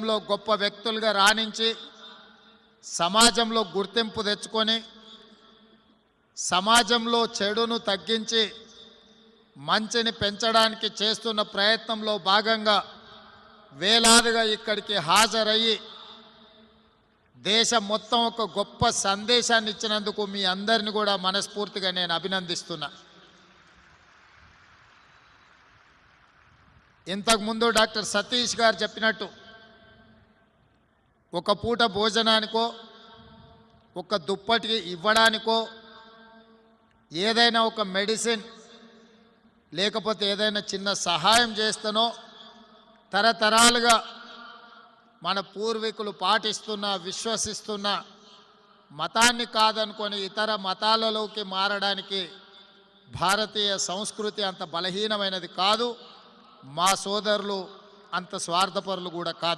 లో గొప్ప వ్యక్తులుగా రాణించి సమాజంలో గుర్తింపు తెచ్చుకొని సమాజంలో చెడును తగ్గించి మంచిని పెంచడానికి చేస్తున్న ప్రయత్నంలో భాగంగా వేలాదిగా ఇక్కడికి హాజరయ్యి దేశం మొత్తం ఒక గొప్ప సందేశాన్ని ఇచ్చినందుకు మీ అందరిని కూడా మనస్ఫూర్తిగా నేను అభినందిస్తున్నా. ఇంతకుముందు డాక్టర్ సతీష్ గారు చెప్పినట్టు ఒక పూట భోజనానికో ఒక దుప్పటి ఇవ్వడానికో ఏదైనా ఒక మెడిసిన్ లేకపోతే ఏదైనా చిన్న సహాయం చేస్తేనో తరతరాలుగా మన పూర్వీకులు పాటిస్తున్న విశ్వసిస్తున్న మతాన్ని కాదనుకొని ఇతర మతాలలోకి మారడానికి భారతీయ సంస్కృతి అంత బలహీనమైనది కాదు. మా సోదరులు అంత స్వార్థపరులు కూడా కాదు.